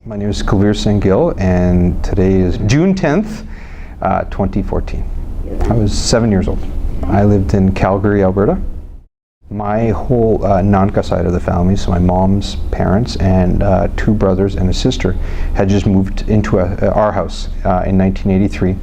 My name is Kulvir Singh Gill, and today is June 10th, 2014. I was 7 years old. I lived in Calgary, Alberta. My whole Nanka side of the family, so my mom's parents and two brothers and a sister, had just moved into our house in 1983.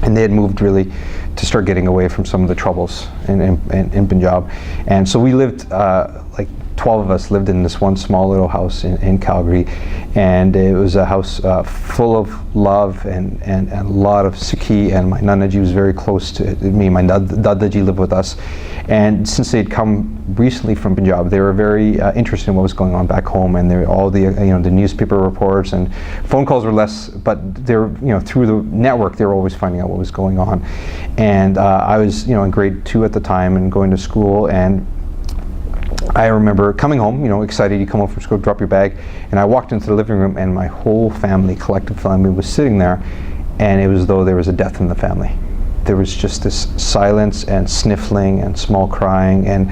And they had moved really to start getting away from some of the troubles in Punjab. And so we lived, like 12 of us lived in this one small little house in Calgary. And it was a house full of love and a lot of Sikhi. And my Nanaji was very close to me. My Dadaji lived with us. And since they'd come recently from Punjab, they were very interested in what was going on back home. And all the the newspaper reports and phone calls were less, but they were through the network they were always finding out what was going on. And I was in grade 2 at the time and going to school, and I remember coming home, excited. You come home from school, drop your bag, and I walked into the living room, and my whole family, collective family, was sitting there, and it was as though there was a death in the family. There was just this silence and sniffling and small crying, and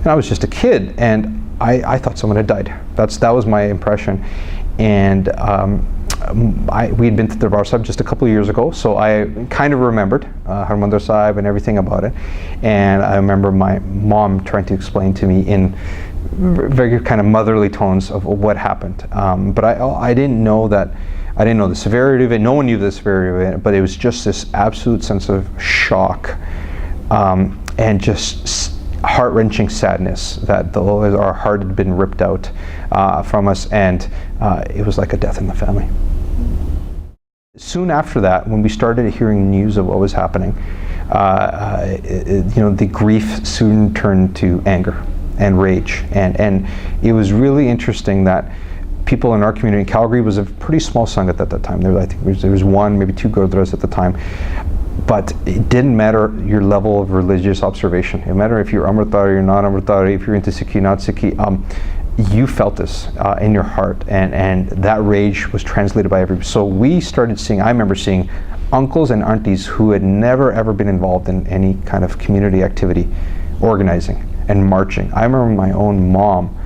I was just a kid, and I thought someone had died. That was my impression, and we had been to Darbar Sahib just a couple of years ago, so I kind of remembered Harmandir Sahib and everything about it. And I remember my mom trying to explain to me in very kind of motherly tones of what happened. But I didn't know that. I didn't know the severity of it. No one knew the severity of it, but it was just this absolute sense of shock and just heart-wrenching sadness that our heart had been ripped out from us, and it was like a death in the family. Soon after that, when we started hearing news of what was happening, the grief soon turned to anger and rage, and it was really interesting that people in our community, Calgary was a pretty small sangha at that time. I think there was one, maybe two gurdwaras at the time. But it didn't matter your level of religious observation. It mattered if you're Amritdhari or not Amritdhari, if you're into Sikhi, not Sikhi. You felt this in your heart, and that rage was translated by everybody. So we started seeing, I remember seeing uncles and aunties who had never ever been involved in any kind of community activity, organizing and marching. I remember my own mom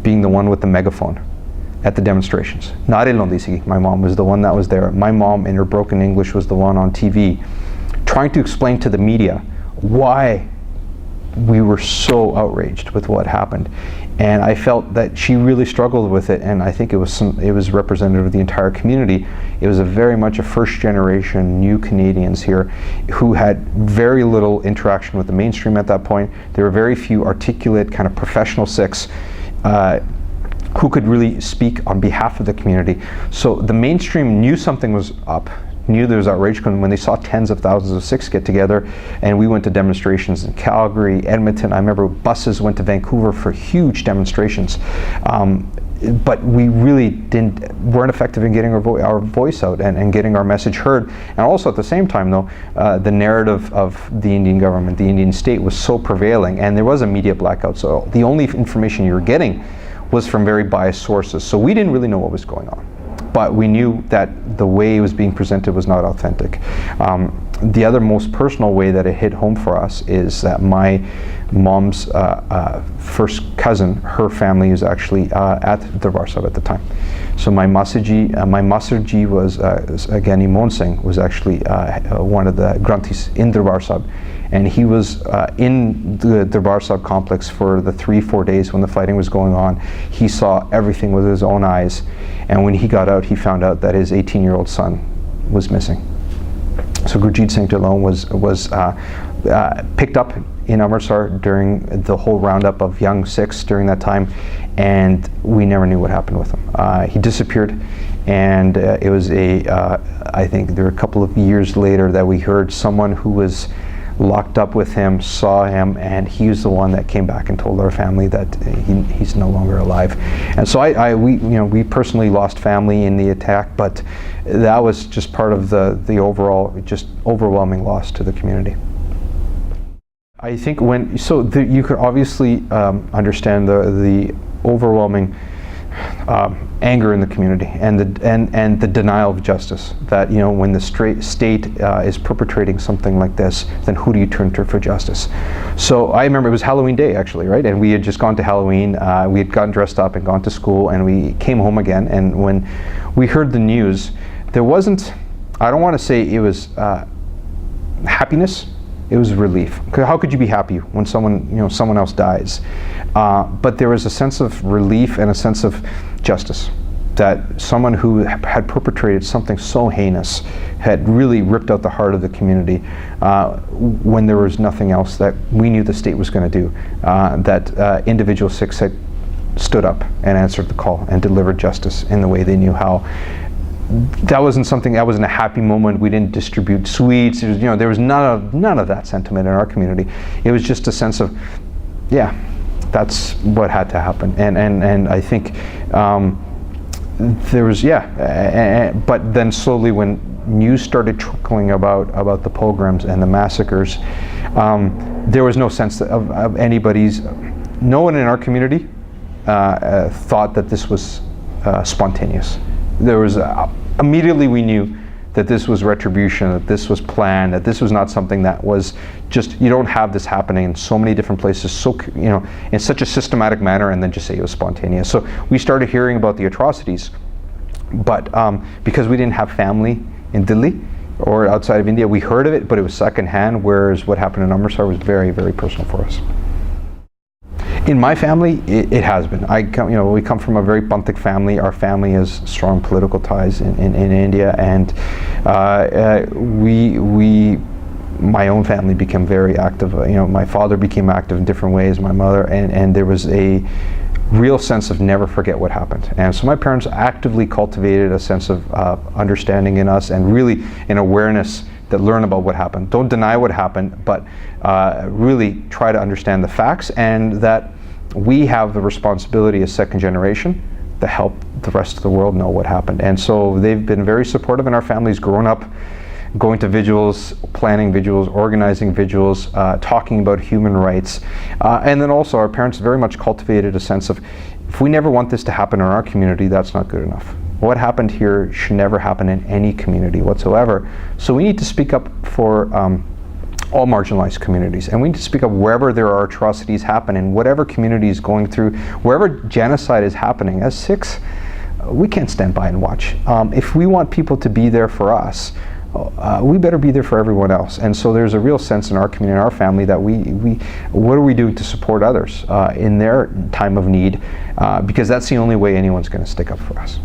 being the one with the megaphone at the demonstrations. Not in Sikhi. My mom was the one that was there. My mom, in her broken English, was the one on TV trying to explain to the media why we were so outraged with what happened. And I felt that she really struggled with it, and I think it was representative of the entire community. It was very much a first generation new Canadians here who had very little interaction with the mainstream at that point. There were very few articulate kind of professional Sikhs who could really speak on behalf of the community. So the mainstream knew something was up, knew there was outrage when they saw tens of thousands of Sikhs get together, and we went to demonstrations in Calgary, Edmonton. I remember buses went to Vancouver for huge demonstrations. But we really weren't effective in getting our voice out and getting our message heard. And also at the same time, though, the narrative of the Indian government, the Indian state, was so prevailing, and there was a media blackout. So the only information you were getting was from very biased sources. So we didn't really know what was going on. But we knew that the way it was being presented was not authentic. The other most personal way that it hit home for us is that my mom's first cousin, her family was actually at Darbar Sahib at the time. So my Masarji was, Gyani Mohan Singh, was actually one of the Granthis in Darbar Sahib. And he was in the Darbar Sahib complex for the 3-4 days when the fighting was going on. He saw everything with his own eyes. And when he got out, he found out that his 18-year-old son was missing. So Gurjeet Singh Dhillon was picked up in Amritsar during the whole roundup of young Sikhs during that time, and we never knew what happened with him. He disappeared, and it was I think there were a couple of years later that we heard someone who was locked up with him saw him, and he was the one that came back and told our family that he's no longer alive. And so we personally lost family in the attack, but that was just part of the overall just overwhelming loss to the community. I think you could obviously understand the overwhelming anger in the community, and the denial of justice. That, you know, when the state is perpetrating something like this, then who do you turn to for justice? So I remember it was Halloween Day, actually, right? And we had just gone to Halloween. We had gotten dressed up and gone to school, and we came home again. And when we heard the news, there wasn't, I don't want to say it was happiness. It was relief. How could you be happy when someone else dies? But there was a sense of relief and a sense of justice, that someone who had perpetrated something so heinous had really ripped out the heart of the community when there was nothing else that we knew the state was going to do. That individual Sikhs had stood up and answered the call and delivered justice in the way they knew how. That wasn't a happy moment. We didn't distribute sweets. It was, there was none of that sentiment in our community. It was just a sense of, yeah, that's what had to happen. And I think there was, but then slowly when news started trickling about the pogroms and the massacres, there was no sense of anybody's, no one in our community thought that this was spontaneous. There was immediately we knew that this was retribution, that this was planned, that this was not something that was just, you don't have this happening in so many different places, so in such a systematic manner, and then just say it was spontaneous. So we started hearing about the atrocities, but because we didn't have family in Delhi or outside of India, we heard of it, but it was secondhand, whereas what happened in Amritsar was very, very personal for us. In my family, it has been. We come from a very Panthic family. Our family has strong political ties in India, and my own family became very active. My father became active in different ways, my mother, and there was a real sense of never forget what happened. And so my parents actively cultivated a sense of understanding in us, and really an awareness that learn about what happened. Don't deny what happened, but really try to understand the facts, and that we have the responsibility as second generation to help the rest of the world know what happened. And so they've been very supportive, and our family's grown up going to vigils, planning vigils, organizing vigils, talking about human rights. And then also our parents very much cultivated a sense of, if we never want this to happen in our community, that's not good enough. What happened here should never happen in any community whatsoever. So we need to speak up for all marginalized communities, and we need to speak up wherever there are atrocities happening, whatever community is going through, wherever genocide is happening. As Sikhs, we can't stand by and watch. If we want people to be there for us, we better be there for everyone else. And so there's a real sense in our community, in our family, that what are we doing to support others in their time of need? Because that's the only way anyone's going to stick up for us.